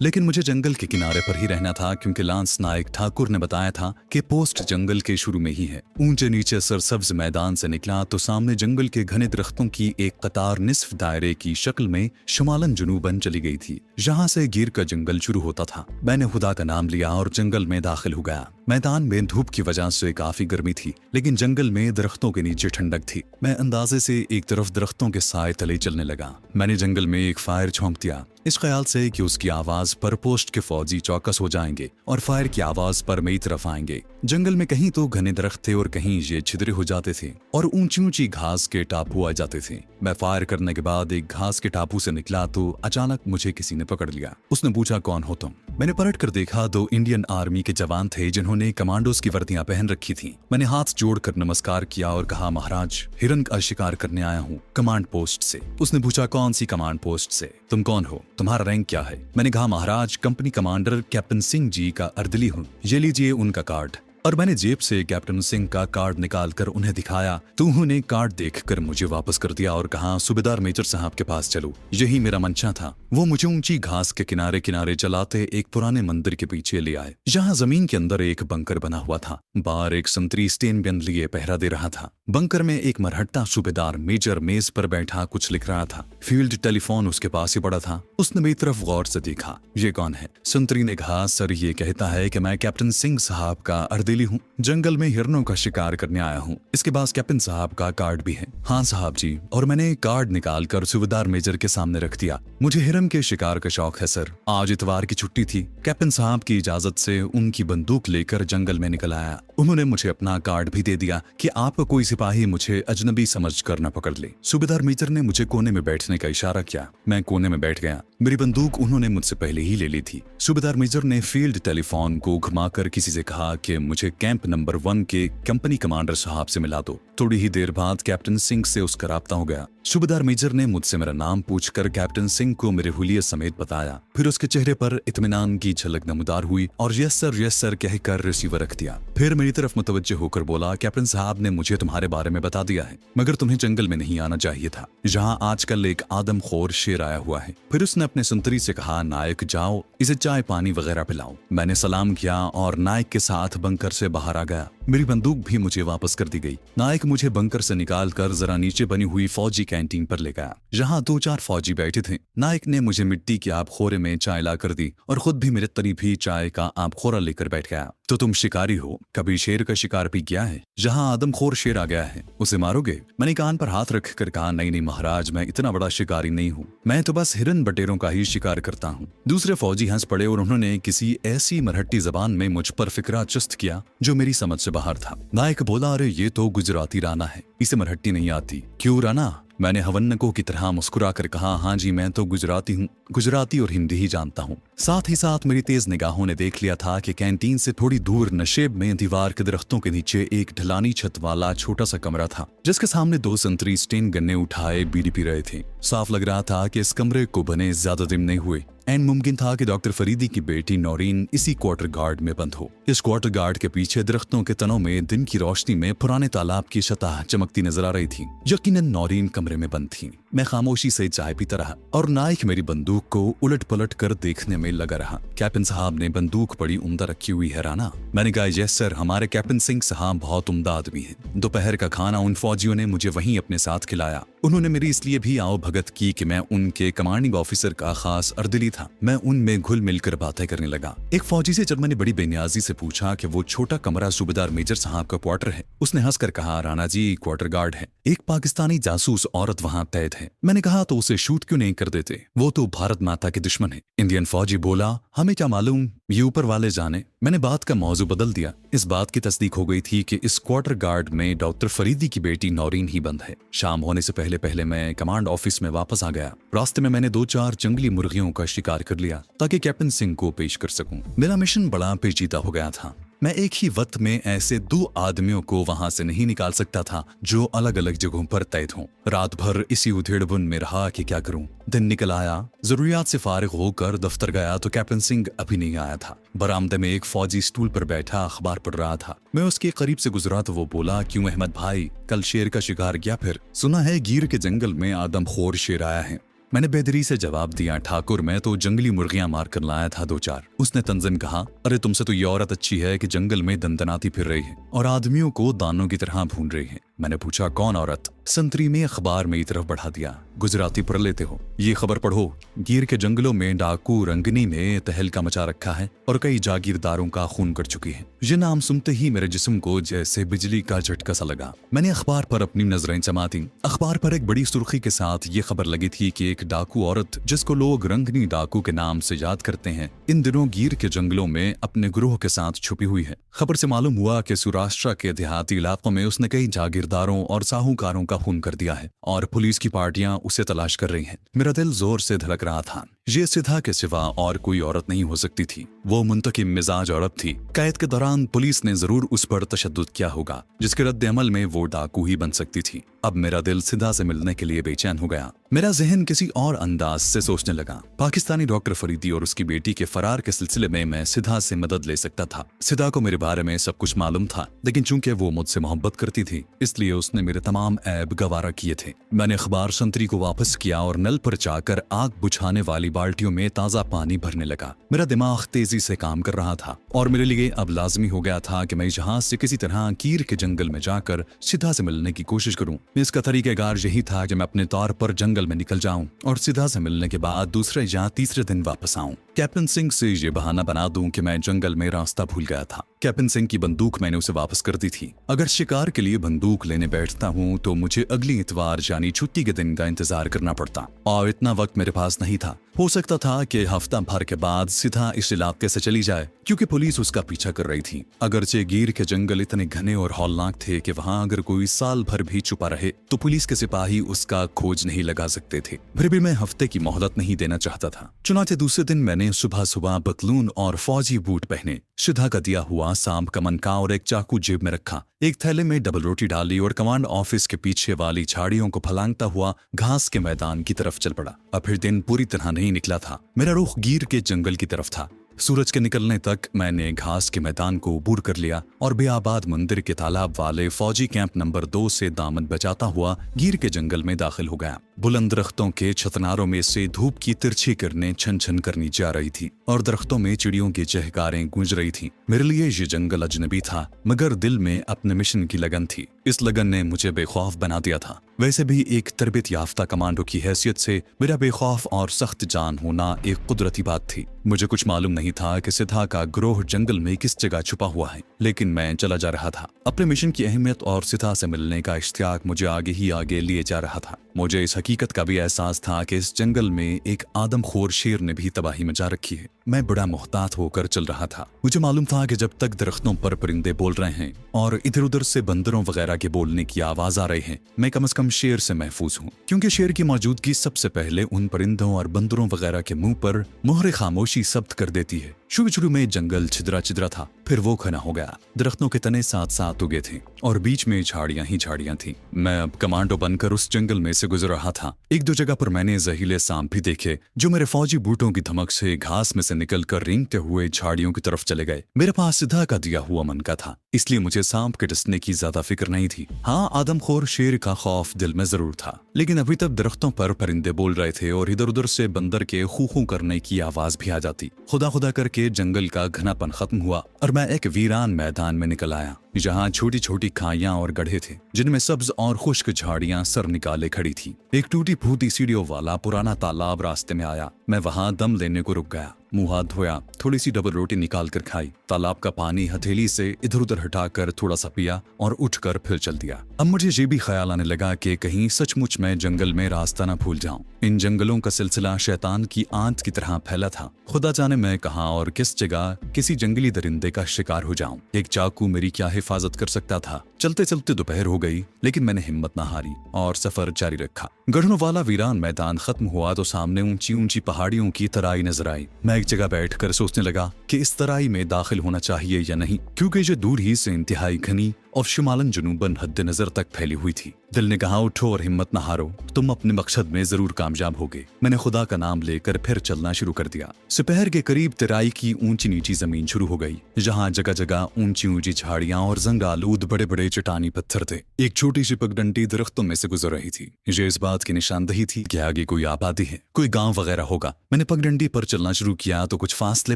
लेकिन मुझे जंगल के किनारे पर ही रहना था क्योंकि लांस नायक ठाकुर ने बताया था कि पोस्ट जंगल के शुरू में ही है। ऊंचे नीचे सरसब्ज मैदान से निकला तो सामने जंगल के घने दरख्तों की एक कतार निस्फ दायरे की शक्ल में शुमालन जुनूबन चली गई थी। जहां से गिर का जंगल शुरू होता था। मैंने खुदा का नाम लिया और जंगल में दाखिल हो गया। मैदान में धूप की वजह से काफी गर्मी थी, लेकिन जंगल में दरख्तों के नीचे ठंडक थी। मैं अंदाजे से एक तरफ दरख्तों के साए तले चलने लगा। मैंने जंगल में एक फायर झोंक दिया, इस ख्याल से कि उसकी आवाज पर पोस्ट के फौजी चौकस हो जाएंगे और फायर की आवाज पर मेरी तरफ आएंगे। जंगल में कहीं तो घने दरख्त थे और कहीं ये छिद्रे हो जाते थे और ऊंची ऊंची घास के टापू आ जाते थे। मैं फायर करने के बाद एक घास के टापू से निकला तो अचानक मुझे किसी ने पकड़ लिया। उसने पूछा, कौन हो तुम? मैंने पलट कर देखा, 2 इंडियन आर्मी के जवान थे जिन्होंने कमांडोज की वर्दियां पहन रखी थी। मैंने हाथ जोड़कर नमस्कार किया और कहा, महाराज, हिरन का शिकार करने आया हूँ कमांड पोस्ट से। उसने पूछा, कौन सी कमांड पोस्ट से? तुम कौन हो? तुम्हारा रैंक क्या है? मैंने कहा, महाराज, company commander captain Singh ji का अर्दली हूँ। ये लीजिए उनका कार्ड। और मैंने जेब से कैप्टन सिंह का कार्ड निकालकर उन्हें दिखाया तो उन्होंने कार्ड देखकर मुझे वापस कर दिया और कहा, सूबेदार मेजर साहब के पास चलो। यही मेरा मंशा था। वो मुझे ऊंची घास के किनारे किनारे चलाते एक पुराने मंदिर के पीछे ले आए, जहां जमीन के अंदर एक बंकर बना हुआ था। बाहर एक संतरी स्टेन गन लिए पहरा दे रहा था। बंकर में एक मरहट्टा सूबेदार मेजर मेज पर बैठा कुछ लिख रहा था। फील्ड टेलीफोन उसके पास ही पड़ा था। उसने मेरी तरफ गौर से देखा। ये कौन है? संतरी ने कहा, सर, ये कहता है कि मैं कैप्टन सिंह साहब का अर्देली हूँ, जंगल में हिरनों का शिकार करने आया हूँ। इसके पास कैप्टन साहब का कार्ड भी है। हाँ साहब जी। और मैंने कार्ड निकालकर सूबेदार मेजर के सामने रख दिया। मुझे हिरन के शिकार का शौक है सर। आज इतवार की छुट्टी थी। कैप्टन साहब की इजाजत से उनकी बंदूक लेकर जंगल में निकल आया। उन्होंने मुझे अपना कार्ड भी दे दिया कि आपका कोई सिपाही मुझे अजनबी समझकर न पकड़ ले। सूबेदार मेजर ने मुझे कोने में बैठने का इशारा किया। मैं कोने में बैठ गया। मेरी बंदूक उन्होंने मुझसे पहले ही ले ली थी। सूबेदार मेजर ने फील्ड टेलीफोन को घुमाकर किसी से कहा कि मुझे कैंप नंबर 1 के कंपनी कमांडर साहब से मिला दो। थोड़ी ही देर बाद कैप्टन सिंह से उसका राब्ता हो गया। सूबेदार मेजर ने मुझसे मेरा नाम पूछकर कैप्टन सिंह को मेरे हुलिये समेत बताया। फिर उसके चेहरे पर इत्मीनान की झलक नमूदार हुई और यस सर कहकर रिसीवर रख दिया। फिर मेरी तरफ मुतवज्जे होकर बोला, कैप्टन साहब ने मुझे तुम्हारे बारे में बता दिया है, मगर तुम्हें जंगल में नहीं आना चाहिए था, जहाँ आजकल एक आदमखोर शेर आया हुआ है। फिर उसने अपने संतरी से कहा, नायक जाओ, इसे चाय पानी वगैरह पिलाओ। मैंने सलाम किया और नायक के साथ बंकर से बाहर आ गया। मेरी बंदूक भी मुझे वापस कर दी गई। नायक मुझे बंकर से निकालकर जरा नीचे बनी हुई फौजी कैंटीन पर ले गया, जहाँ 2-4 फौजी बैठे थे। नायक ने मुझे मिट्टी की आबखोरे में चाय ला कर दी और खुद भी मेरे करीब ही चाय का आबखोरा लेकर बैठ गया। तो तुम शिकारी हो, कभी शेर का शिकार भी किया है? जहाँ आदमखोर शेर आ गया है उसे मारोगे? मैंने कान पर हाथ रख कर कहा, नहीं महाराज, मैं इतना बड़ा शिकारी नहीं हूँ, मैं तो बस हिरन बटेरों का ही शिकार करता हूँ। दूसरे फौजी हंस पड़े और उन्होंने किसी ऐसी मरहट्टी जबान में मुझ पर फिक्रा चुस्त किया जो मेरी समझ से बाहर था। नायक बोला, अरे ये तो गुजराती राना है, इसे मरहट्टी नहीं आती। क्यों राना? मैंने हवन्नकों की तरह मुस्कुरा कर कहा, हाँ जी, मैं तो गुजराती हूँ, गुजराती और हिंदी ही जानता हूँ। साथ ही साथ मेरी तेज निगाहों ने देख लिया था कि कैंटीन से थोड़ी दूर नशेब में दीवार के दरख्तों के नीचे एक ढलानी छत वाला छोटा सा कमरा था, जिसके सामने 2 संतरी स्टेन गन्ने उठाए बीड़ी पी रहे थे। साफ लग रहा था कि इस कमरे को बने ज्यादा दिन नहीं हुए। एंड मुमकिन था कि डॉक्टर फरीदी की बेटी नौरीन इसी क्वार्टर गार्ड में बंद हो। इस क्वार्टर गार्ड के पीछे दरख्तों के तनों में दिन की रोशनी में पुराने तालाब की सतह चमकती नजर आ रही थी। यकीनन नौरीन कमरे में बंद थी। मैं खामोशी से चाय पीता रहा और नायक मेरी बंदूक को उलट पलट कर देखने में लगा रहा। कैप्टन साहब ने बंदूक बड़ी उम्दा रखी हुई है राना। मैंने कहा, यस सर, हमारे कैप्टन सिंह साहब बहुत उम्दा आदमी हैं। दोपहर का खाना उन फौजियों ने मुझे वहीं अपने साथ खिलाया। उन्होंने मेरी इसलिए भी आओ भगत की कि मैं उनके कमांडिंग ऑफिसर का खास अर्दली था। मैं उनमें घुल मिलकर बातें करने लगा। एक फौजी से जब मैंने बड़ी बेनियाजी से पूछा कि वो छोटा कमरा सूबेदार मेजर साहब का क्वार्टर है, उसने हंसकर कहा, राणा जी, क्वार्टर गार्ड है, एक पाकिस्तानी जासूस औरत वहाँ कैद है। मैंने कहा, तो उसे शूट क्यों नहीं कर देते? वो तो भारत माता के दुश्मन है। इंडियन फौजी बोला, हमें क्या मालूम, ये ऊपर वाले जाने। मैंने बात का मौजू बदल दिया। इस बात की तस्दीक हो गई थी कि इस क्वार्टर गार्ड में डॉक्टर फरीदी की बेटी नौरीन ही बंद है। शाम होने से पहले मैं कमांड ऑफिस में वापस आ गया। रास्ते में मैंने 2-4 जंगली मुर्गियों का शिकार कर लिया ताकि कैप्टन सिंह को पेश कर सकूं। मेरा मिशन बड़ा पेचीदा हो गया था। मैं एक ही वक्त में ऐसे 2 आदमियों को वहां से नहीं निकाल सकता था जो अलग अलग जगहों पर तैद हों। रात भर इसी उधेड़बुन में रहा कि क्या करूं। दिन निकल आया। जरूरियात से फारिग होकर दफ्तर गया तो कैप्टन सिंह अभी नहीं आया था। बरामदे में एक फौजी स्टूल पर बैठा अखबार पढ़ रहा था। मैं उसके करीब से गुजरा तो वो बोला, क्यों अहमद भाई, कल शेर का शिकार किया? फिर सुना है गिर के जंगल में आदमखोर शेर आया है। मैंने बेदरी से जवाब दिया, ठाकुर मैं तो जंगली मुर्गियां मार कर लाया था 2-4। उसने तंजन कहा, अरे तुमसे तो ये औरत अच्छी है कि जंगल में दंदनाती फिर रही है और आदमियों को दानों की तरह भून रही है। मैंने पूछा, कौन औरत? संतरी में अखबार मेरी तरफ बढ़ा दिया। गुजराती पढ़ लेते हो, ये खबर पढ़ो। गिर के जंगलों में डाकू रंगनी ने तहलका मचा रखा है और कई जागीरदारों का खून कर चुकी है। ये नाम सुनते ही मेरे जिस्म को जैसे बिजली का झटका सा लगा। मैंने अखबार पर अपनी नजरें जमाती। अखबार पर एक बड़ी सुर्खी के साथ ये खबर लगी थी कि एक डाकू औरत, जिसको लोग रंगनी डाकू के नाम से याद करते हैं, इन दिनों गिर के जंगलों में अपने ग्रोह के साथ छुपी हुई है। खबर से मालूम हुआ कि सौराष्ट्र के देहाती इलाकों में उसने कई जागीरदारों और साहूकारों का खून कर दिया है और पुलिस की पार्टियां उसे तलाश कर रही हैं। मेरा दिल जोर से धड़क रहा था। ये सिद्धा के सिवा और कोई औरत नहीं हो सकती थी। वो मुंतकिम मिजाज औरत थी। कैद के दौरान पुलिस ने जरूर उस पर तशद्दुद किया होगा, जिसके रद्द-ए-अमल में वो डाकू ही बन सकती थी। अब मेरा दिल सिद्धा से मिलने के लिए बेचैन हो गया। मेरा जहन किसी और अंदाज से सोचने लगा। पाकिस्तानी डॉक्टर फरीदी और उसकी बेटी के फरार के सिलसिले में मैं सिद्धा से मदद ले सकता था। सिद्धा को मेरे बारे में सब कुछ मालूम था, लेकिन चूंकि वो मुझसे मोहब्बत करती थी, इसलिए उसने मेरे तमाम ऐब गवारा किए थे। मैंने अखबार संतरी को वापस किया और नल पर जाकर आग बुझाने वाली बाल्टियों में ताजा पानी भरने लगा। मेरा दिमाग तेजी से काम कर रहा था और मेरे लिए अब लाजमी हो गया था कि मैं जहाज से किसी तरह कीर के जंगल में जाकर सिद्धा से मिलने की कोशिश करूं। इसका तरीकेकार यही था कि मैं अपने तौर पर जंगल में निकल जाऊं और सिद्धा से मिलने के बाद दूसरे या तीसरे दिन वापस आऊं। कैप्टन सिंह से ये बहाना बना दूं कि मैं जंगल में रास्ता भूल गया था। कैप्टन सिंह की बंदूक मैंने उसे वापस कर दी थी। अगर शिकार के लिए बंदूक लेने बैठता हूं तो मुझे अगली इतवार यानी छुट्टी के दिन का इंतजार करना पड़ता और इतना वक्त मेरे पास नहीं था। हो सकता था कि हफ्ता भर के बाद सीधा इस इलाके से चली जाए, क्योंकि पुलिस उसका पीछा कर रही थी। अगरचे गिर के जंगल इतने घने और हौलनाक थे कि वहां अगर कोई साल भर भी छुपा रहे तो पुलिस के सिपाही उसका खोज नहीं लगा सकते थे। फिर भी मैं हफ्ते की मोहलत नहीं देना चाहता था। चुनाचे दूसरे दिन मैंने सुबह सुबह बतलून और फौजी बूट पहने, सिद्धा का दिया हुआ सांप का मनका और एक चाकू जेब में रखा, एक थैले में डबल रोटी डाली और कमांड ऑफिस के पीछे वाली झाड़ियों को फलांगता हुआ घास के मैदान की तरफ चल पड़ा। अब फिर दिन पूरी तरह नहीं निकला था। मेरा रुख गिर के जंगल की तरफ था। सूरज के निकलने तक मैंने घास के मैदान को अबूर कर लिया और बेआबाद मंदिर के तालाब वाले फौजी कैंप नंबर 2 से दामन बचाता हुआ गिर के जंगल में दाखिल हो गया। बुलंद दरख्तों के छतनारों में से धूप की तिरछी किरणें छन छन करनी जा रही थी और दरख्तों में चिड़ियों की चहकारें गूंज रही थी। मेरे लिए ये जंगल अजनबी था, मगर दिल में अपने मिशन की लगन थी। इस लगन ने मुझे बेखौफ बना दिया था। वैसे भी एक तरबियत याफ्ता कमांडो की हैसियत से मेरा बेखौफ और सख्त जान होना एक कुदरती बात थी। मुझे कुछ मालूम नहीं था कि सिद्धा का ग्रोह जंगल में किस जगह छुपा हुआ है, लेकिन मैं चला जा रहा था। अपने मिशन की अहमियत और सिद्धा से मिलने का इश्तियाक मुझे आगे ही आगे लिए जा रहा था। मुझे इस हकीकत का भी एहसास था कि इस जंगल में एक आदमखोर शेर ने भी तबाही मचा रखी है। मैं बड़ा मुहतात होकर चल रहा था। मुझे मालूम था कि जब तक दरख्तों पर परिंदे बोल रहे हैं और इधर उधर से बंदरों वगैरह के बोलने की आवाज आ रही है, मैं कम से कम शेर से महफूज हूँ, क्योंकि शेर की मौजूदगी सबसे पहले उन परिंदों और बंदरों वगैरह के मुंह पर मोहर खामोशी जब्त कर देती है। शुरू में जंगल छिदरा छिदरा था, फिर वो घना हो गया। दरख्तों के तने साथ साथ उगे थे और बीच में झाड़ियां ही झाड़ियां थी। मैं अब कमांडो बनकर उस जंगल में से गुजर रहा था। एक दो जगह पर मैंने जहीले सांप भी देखे, जो मेरे फौजी बूटों की धमक से घास में से निकलकर रेंगते हुए झाड़ियों की तरफ चले गए। मेरे पास सिद्धा का दिया हुआ मनका था, इसलिए मुझे सांप के डसने की ज्यादा फिक्र नहीं थी। हाँ, आदमखोर शेर का खौफ दिल में जरूर था, लेकिन अभी तक दरख्तों पर परिंदे बोल रहे थे और इधर उधर से बंदर के खू करने की आवाज भी आ जाती। खुदा खुदा करके जंगल का घनापन खत्म हुआ और मैं एक वीरान मैदान में निकल आया, जहाँ छोटी छोटी खाइयां और गड्ढे थे, जिनमें सब्ज और खुश्क झाड़ियां सर निकाले खड़ी थी। एक टूटी फूटी सीढ़ियों वाला पुराना तालाब रास्ते में आया। मैं वहां दम लेने को रुक गया, मुंह हाथ धोया, थोड़ी सी डबल रोटी निकाल कर खाई, तालाब का पानी हथेली से इधर उधर हटाकर थोड़ा सा पिया और उठकर फिर चल दिया। अब मुझे ये भी ख्याल आने लगा कि कहीं सचमुच मैं जंगल में रास्ता न भूल जाऊं। इन जंगलों का सिलसिला शैतान की आंत की तरह फैला था। खुदा जाने मैं कहाँ और किस जगह किसी जंगली दरिंदे का शिकार हो जाऊं। एक चाकू मेरी क्या हिफाजत कर सकता था। चलते चलते दोपहर हो गई, लेकिन मैंने हिम्मत न हारी और सफर जारी रखा। गढ़ों वाला वीरान मैदान खत्म हुआ तो सामने ऊंची ऊंची पहाड़ियों की तराई नजर आई। मैं एक जगह बैठकर सोचने लगा कि इस तराई में दाखिल होना चाहिए या नहीं, क्योंकि ये दूर ही से इंतहाई घनी और शुमालन जुनूबन हद नजर तक फैली हुई थी। दिल ने कहा, उठो और हिम्मत न हारो, तुम अपने मकसद में जरूर कामयाब होगे। मैंने खुदा का नाम लेकर फिर चलना शुरू कर दिया। दोपहर के करीब तराई की ऊंची नीची जमीन शुरू हो गई, जहाँ जगह जगह ऊंची ऊंची झाड़ियां और जंग आलूद बड़े बड़े चट्टानी पत्थर थे। एक छोटी सी पगडंडी दरख्तों में से गुजर रही थी। ये इस बात की निशानदही थी कि आगे कोई आबादी है, कोई गांव वगैरह होगा। मैंने पगडंडी पर चलना शुरू किया तो कुछ फासले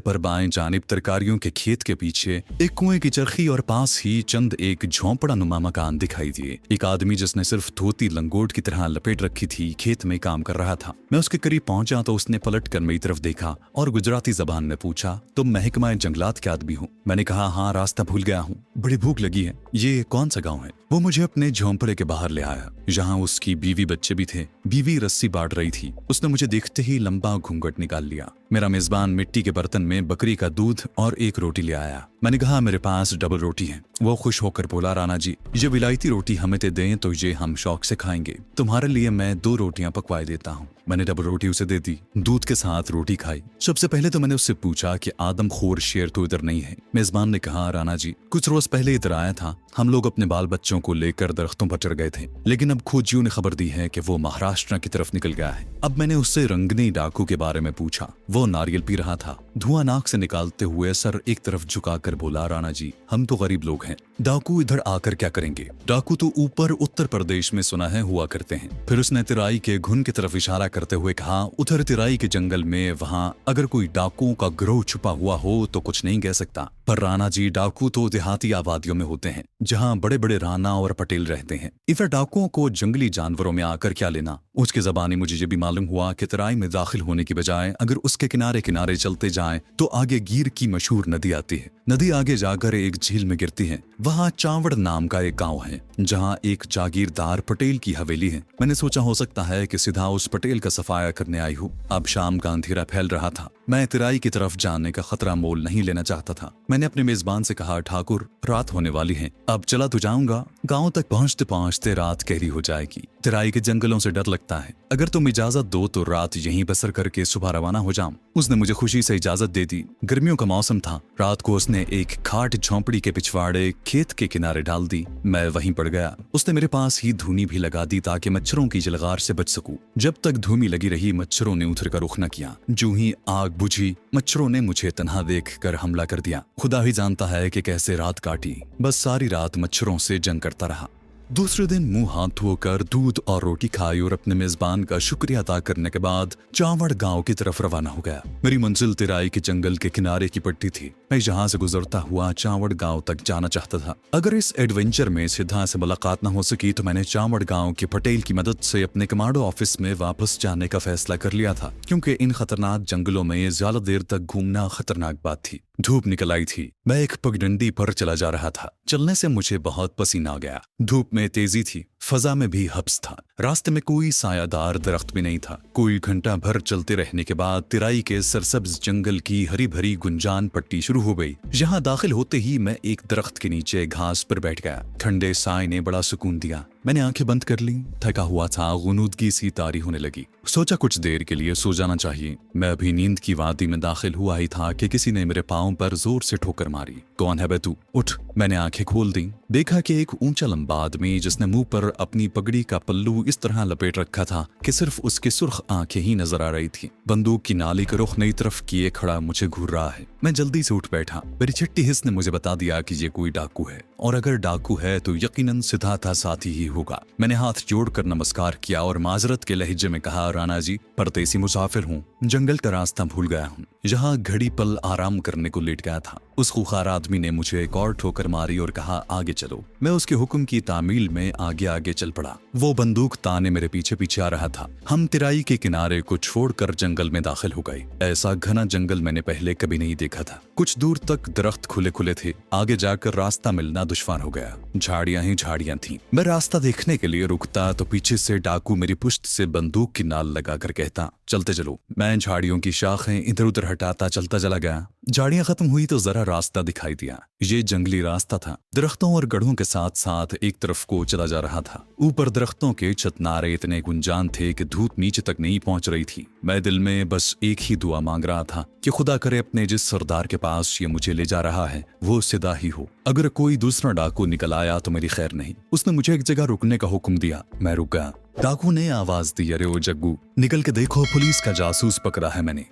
पर बाएं जानिब तरकारियों के खेत के पीछे एक कुएं की चरखी और पास ही चंद एक झोंपड़ा नुमा मकान दिखाई दिए। एक आदमी जिसने सिर्फ धोती लंगोट की तरह लपेट रखी थी खेत में काम कर रहा था। मैं उसके करीब पहुंचा तो उसने पलट कर मेरी तरफ देखा और गुजराती जबान में पूछा, तुम महकमा जंगलात के आदमी हो? मैंने कहा, हाँ, रास्ता भूल गया हूँ, बड़ी भूख लगी है। ये कौन सा गाँव है? वो मुझे अपने झोंपड़े के बाहर ले आया, जहाँ उसकी बीवी बच्चे भी थे। बीवी रस्सी बांट रही थी। उसने मुझे देखते ही लंबा घूंघट निकाल लिया। मेरा मेजबान मिट्टी के बर्तन में बकरी का दूध और एक रोटी ले आया। मैंने कहा, मेरे पास डबल रोटी है। वो खुश होकर बोला, राणा जी, ये विलायती रोटी हमें ते दें तो ये हम शौक से खाएंगे। तुम्हारे लिए मैं 2 रोटियां पकवाए देता हूँ। मैंने डबल रोटी उसे दे दी, दूध के साथ रोटी खाई। सबसे पहले तो मैंने उससे पूछा कि आदमखोर शेर तो इधर नहीं है? मेजबान ने कहा, राणा जी, कुछ रोज पहले इधर आया था। हम लोग अपने बाल बच्चों को लेकर दरख्तों पर चढ़ गए थे, लेकिन अब खोजियों ने खबर दी है कि वो महाराष्ट्र की तरफ निकल गया है। अब मैंने उससे रंगनी डाकू के बारे में पूछा। वो नारियल पी रहा था, धुआं नाक से निकालते हुए सर एक तरफ झुकाकर बोला, राणा जी, हम तो गरीब लोग हैं, डाकू इधर आकर क्या करेंगे? डाकू तो ऊपर उत्तर प्रदेश में सुना है हुआ करते हैं। फिर उसने तिराई के घुन की तरफ इशारा करते हुए कहा, उधर तिराई के जंगल में, वहाँ अगर कोई डाकुओं का गिरोह छुपा हुआ हो तो कुछ नहीं कह सकता, पर राणा जी, डाकू तो देहाती आबादियों में होते हैं, जहाँ बड़े बड़े राणा और पटेल रहते हैं। इधर डाकुओं को जंगली जानवरों में आकर क्या लेना? उसके जबानी मुझे ये भी मालूम हुआ कि तराई में दाखिल होने की बजाय अगर उसके किनारे किनारे चलते जाएं तो आगे गिर की मशहूर नदी आती है। नदी आगे जाकर एक झील में गिरती है। वहाँ चावड़ नाम का एक गांव है, जहाँ एक जागीरदार पटेल की हवेली है। मैंने सोचा हो सकता है कि सीधा उस पटेल का सफाया करने आई हूँ। अब शाम का अंधेरा फैल रहा था। मैं तिराई की तरफ जाने का खतरा मोल नहीं लेना चाहता था। मैंने अपने मेजबान से कहा, ठाकुर, रात होने वाली है, अब चला तो जाऊंगा, गाँव तक पहुँचते पहुँचते रात गहरी हो जाएगी। तिराई के जंगलों से डर लगता है। अगर तुम इजाजत दो तो रात यहीं बसर करके सुबह रवाना हो जाऊं। उसने मुझे खुशी से इजाजत दे दी। गर्मियों का मौसम था। रात को उसने एक खाट झोंपड़ी के पिछवाड़े खेत के किनारे डाल दी। मैं वहीं पड़ गया। उसने मेरे पास ही धूनी भी लगा दी ताकि मच्छरों की जलगार से बच सकूं। जब तक धूमी लगी रही, मच्छरों ने उतर का रुख न किया। जो ही आग बुझी, मच्छरों ने मुझे तन्हा देखकर हमला कर दिया। खुदा ही जानता है कि कैसे रात काटी। बस सारी रात मच्छरों से जंग करता रहा। दूसरे दिन मुंह हाथ धोकर दूध और रोटी खाई और अपने मेजबान का शुक्रिया अदा करने के बाद चावड़ गांव की तरफ रवाना हो गया। मेरी मंजिल तिराई के जंगल के किनारे की पट्टी थी। मैं जहां से गुजरता हुआ चावड़ गांव तक जाना चाहता था। अगर इस एडवेंचर में सीधा से मुलाकात न हो सकी तो मैंने चावड़ गांव के पटेल की मदद से अपने कमांडो ऑफिस में वापस जाने का फैसला कर लिया था, क्योंकि इन खतरनाक जंगलों में ज्यादा देर तक घूमना खतरनाक बात थी। धूप निकल आई थी। मैं एक पगडंडी पर चला जा रहा था। चलने से मुझे बहुत पसीना आ गया। धूप में तेजी थी, फजा में भी हब्स था। रास्ते में कोई सायादार दरख्त भी नहीं था। कोई घंटा भर चलते रहने के बाद तिराई के सरसब्ज जंगल की हरी भरी गुंजान पट्टी शुरू हो गई। यहाँ दाखिल होते ही मैं एक दरख्त के नीचे घास पर बैठ गया। ठंडे साय ने बड़ा सुकून दिया। मैंने आंखें बंद कर ली। थका हुआ था, गुनूदगी सी तारी होने लगी। सोचा कुछ देर के लिए सो जाना चाहिए। मैं अभी नींद की वादी में दाखिल हुआ ही था कि किसी ने मेरे पांव पर जोर से ठोकर मारी। कौन है बे तू? उठ। मैंने आंखें खोल दी। देखा कि एक ऊंचा लंबा आदमी, जिसने मुंह पर अपनी पगड़ी का पल्लू इस तरह लपेट रखा था कि सिर्फ उसकी सुर्ख आंखें ही नजर आ रही थी, बंदूक की नाली का रुख नई तरफ किए खड़ा मुझे घूर रहा है। मैं जल्दी से उठ बैठा। मेरी छिट्टी हिस्स ने मुझे बता दिया कि ये कोई डाकू है, और अगर डाकू है तो यकीनन सिद्धार्थ साथी ही होगा। मैंने हाथ जोड़कर नमस्कार किया और माजरत के लहजे में कहा, राणा जी, परदेसी मुसाफिर हूँ, जंगल का रास्ता भूल गया हूँ। यहाँ घड़ी पल आराम करने को लेट गया था। उस खुखार आदमी ने मुझे एक और ठोकर मारी और कहा, आगे चलो। मैं उसके हुक्म की तामील में आगे आगे चल पड़ा। वो बंदूक ताने मेरे पीछे पीछे आ रहा था। हम तिराई के किनारे को छोड़कर जंगल में दाखिल हो गए। ऐसा घना जंगल मैंने पहले कभी नहीं देखा था। कुछ दूर तक दरख्त खुले खुले थे। आगे जाकर रास्ता मिलना दुश्वार हो गया। झाड़ियां ही झाड़ियां थीं। मैं रास्ता देखने के लिए रुकता तो पीछे से डाकू मेरी पुश्त से बंदूक की नाल लगाकर कहता, चलते चलो। मैं झाड़ियों की शाखें इधर उधर हटाता चलता चला गया। झाड़ियां खत्म हुई तो जरा रास्ता दिखाई दिया। ये जंगली रास्ता था, दरख्तों और गढ़ों के साथ साथ एक तरफ को चला जा रहा था। ऊपर दरख्तों के छतनारे इतने गुंजान थे कि धूप नीचे तक नहीं पहुंच रही थी। मैं दिल में बस एक ही दुआ मांग रहा था कि खुदा करे अपने जिस सरदार के पास ये मुझे ले जा रहा है वो सिदा ही हो। अगर कोई दूसरा डाकू निकल आया तो मेरी खैर नहीं। उसने मुझे एक जगह रुकने का हुक्म दिया। मैं रुक गया। डाकू ने आवाज दी, अरे ओ जग्गू, निकल के देखो, पुलिस का जासूस पकड़ा है मैंने।